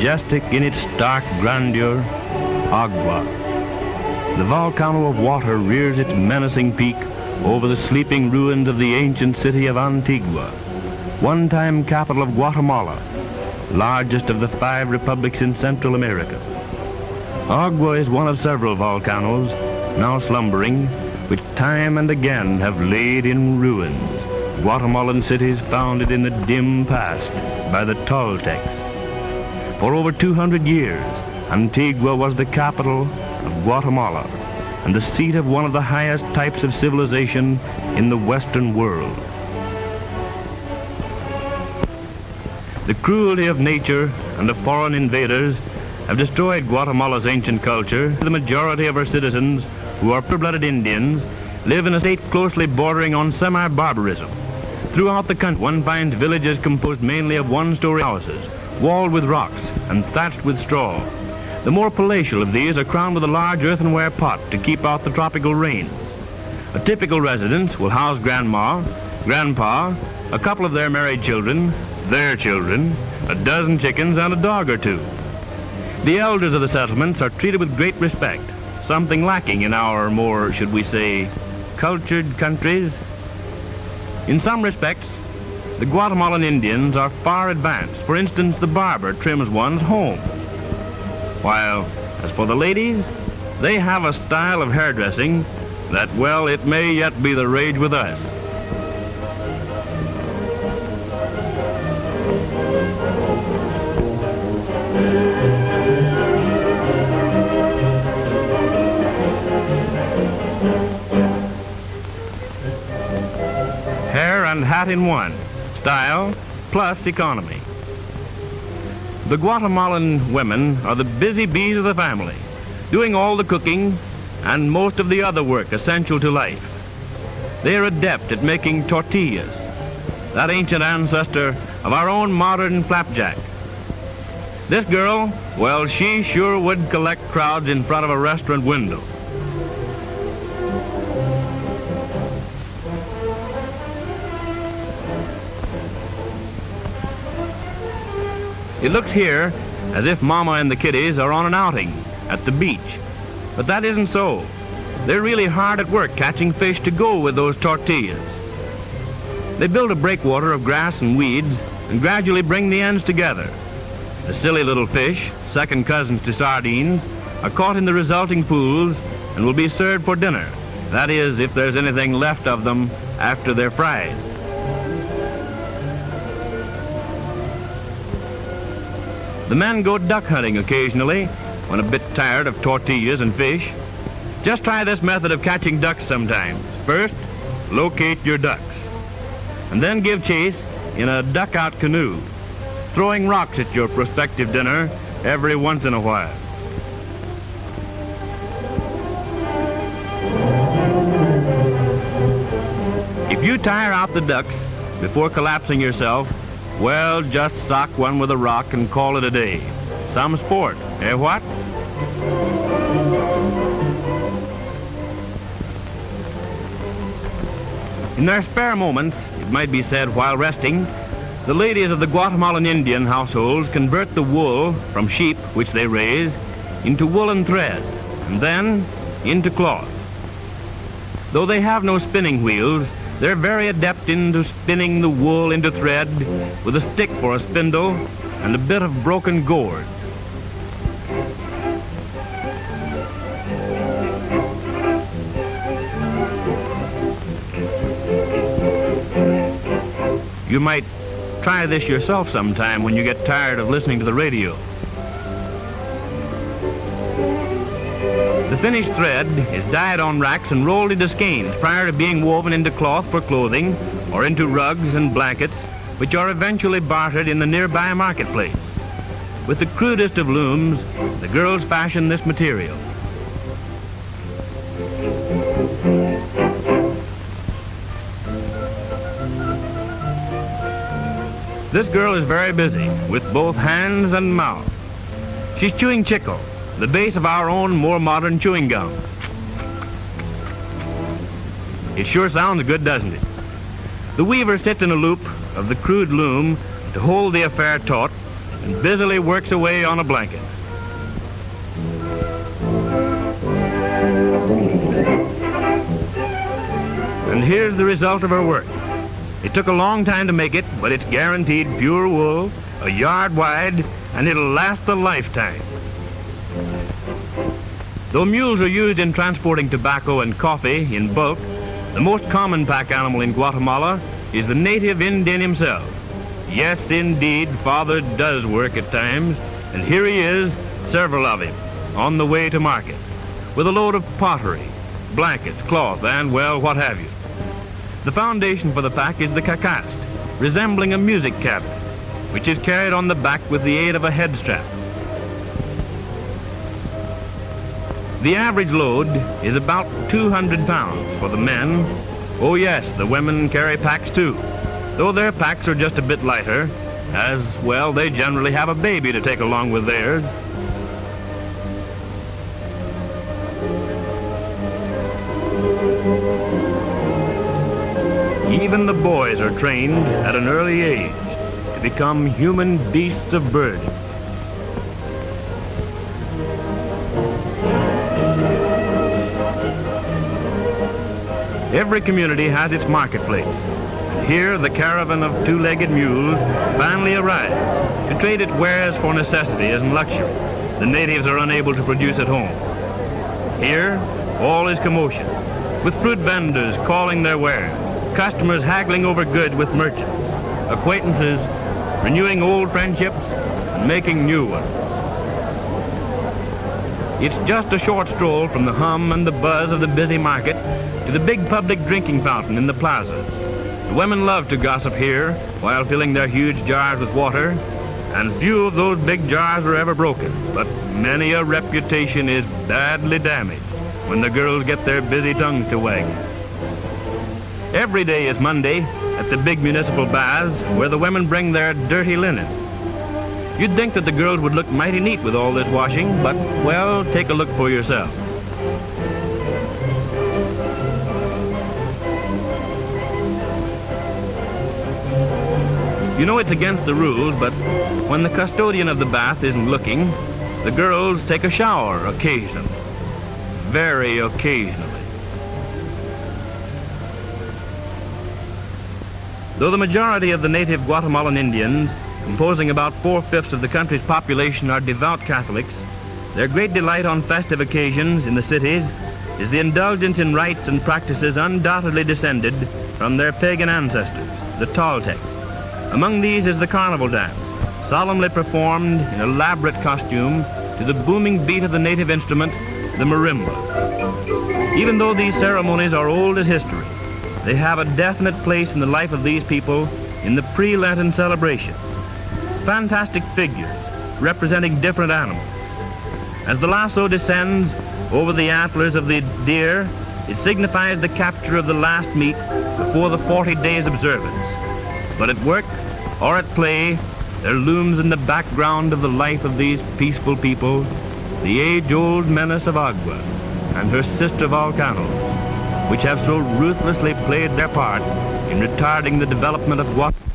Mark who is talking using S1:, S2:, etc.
S1: majestic in its stark grandeur, Agua. The volcano of water rears its menacing peak over the sleeping ruins of the ancient city of Antigua, one-time capital of Guatemala, largest of the 5 republics in Central America. Agua is one of several volcanoes, now slumbering, which time and again have laid in ruins Guatemalan cities founded in the dim past by the Toltecs. For over 200 years, Antigua was the capital of Guatemala and the seat of one of the highest types of civilization in the Western world. The cruelty of nature and of foreign invaders have destroyed Guatemala's ancient culture. The majority of our citizens, who are pure-blooded Indians, live in a state closely bordering on semi-barbarism. Throughout the country, one finds villages composed mainly of one-story houses, walled with rocks and thatched with straw. The more palatial of these are crowned with a large earthenware pot to keep out the tropical rains. A typical residence will house grandma, grandpa, a couple of their married children, their children, a dozen chickens, and a dog or two. The elders of the settlements are treated with great respect, something lacking in our more, should we say, cultured countries. In some respects, the Guatemalan Indians are far advanced. For instance, the barber trims one's home. While, as for the ladies, they have a style of hairdressing that, well, it may yet be the rage with us. Hair and hat in one. Style plus economy. The Guatemalan women are the busy bees of the family, doing all the cooking and most of the other work essential to life. They are adept at making tortillas, that ancient ancestor of our own modern flapjack. This girl, well, she sure would collect crowds in front of a restaurant window. It looks here as if Mama and the kiddies are on an outing at the beach, but that isn't so. They're really hard at work catching fish to go with those tortillas. They build a breakwater of grass and weeds and gradually bring the ends together. The silly little fish, second cousins to sardines, are caught in the resulting pools and will be served for dinner. That is, if there's anything left of them after they're fried. The men go duck hunting occasionally when a bit tired of tortillas and fish. Just try this method of catching ducks sometimes. First, locate your ducks, and then give chase in a duck-out canoe, throwing rocks at your prospective dinner every once in a while. If you tire out the ducks before collapsing yourself, well, just sock one with a rock and call it a day. Some sport, eh what? In their spare moments, it might be said while resting, the ladies of the Guatemalan Indian households convert the wool from sheep, which they raise, into woolen thread, and then into cloth. Though they have no spinning wheels, they're very adept into spinning the wool into thread with a stick for a spindle and a bit of broken gourd. You might try this yourself sometime when you get tired of listening to the radio. The finished thread is dyed on racks and rolled into skeins prior to being woven into cloth for clothing or into rugs and blankets, which are eventually bartered in the nearby marketplace. With the crudest of looms, the girls fashion this material. This girl is very busy with both hands and mouth. She's chewing chicle, the base of our own more modern chewing gum. It sure sounds good, doesn't it? The weaver sits in a loop of the crude loom to hold the affair taut and busily works away on a blanket. And here's the result of her work. It took a long time to make it, but it's guaranteed pure wool, a yard wide, and it'll last a lifetime. Though mules are used in transporting tobacco and coffee in bulk, the most common pack animal in Guatemala is the native Indian himself. Yes, indeed, Father does work at times, and here he is, several of him, on the way to market, with a load of pottery, blankets, cloth, and, well, what have you. The foundation for the pack is the cacast, resembling a music cabinet, which is carried on the back with the aid of a head strap. The average load is about 200 pounds for the men. Oh yes, the women carry packs too, though their packs are just a bit lighter, as, well, they generally have a baby to take along with theirs. Even the boys are trained at an early age to become human beasts of burden. Every community has its marketplace. And here, the caravan of two-legged mules finally arrives to trade its wares for necessities and luxury the natives are unable to produce at home. Here, all is commotion, with fruit vendors calling their wares, customers haggling over goods with merchants, acquaintances renewing old friendships and making new ones. It's just a short stroll from the hum and the buzz of the busy market to the big public drinking fountain in the plazas. The women love to gossip here while filling their huge jars with water, and few of those big jars are ever broken, but many a reputation is badly damaged when the girls get their busy tongues to wag. Every day is Monday at the big municipal baths where the women bring their dirty linen. You'd think that the girls would look mighty neat with all this washing, but, well, take a look for yourself. You know it's against the rules, but when the custodian of the bath isn't looking, the girls take a shower occasionally. Very occasionally. Though the majority of the native Guatemalan Indians, composing about 4/5 of the country's population, are devout Catholics, their great delight on festive occasions in the cities is the indulgence in rites and practices undoubtedly descended from their pagan ancestors, the Toltecs. Among these is the carnival dance, solemnly performed in elaborate costume to the booming beat of the native instrument, the marimba. Even though these ceremonies are old as history, they have a definite place in the life of these people in the pre-Lenten celebration. Fantastic figures representing different animals. As the lasso descends over the antlers of the deer, it signifies the capture of the last meat before the 40 days observance. But at work or at play, there looms in the background of the life of these peaceful people the age-old Menace of Agua and her sister Volcano, which have so ruthlessly played their part in retarding the development of Guatemala.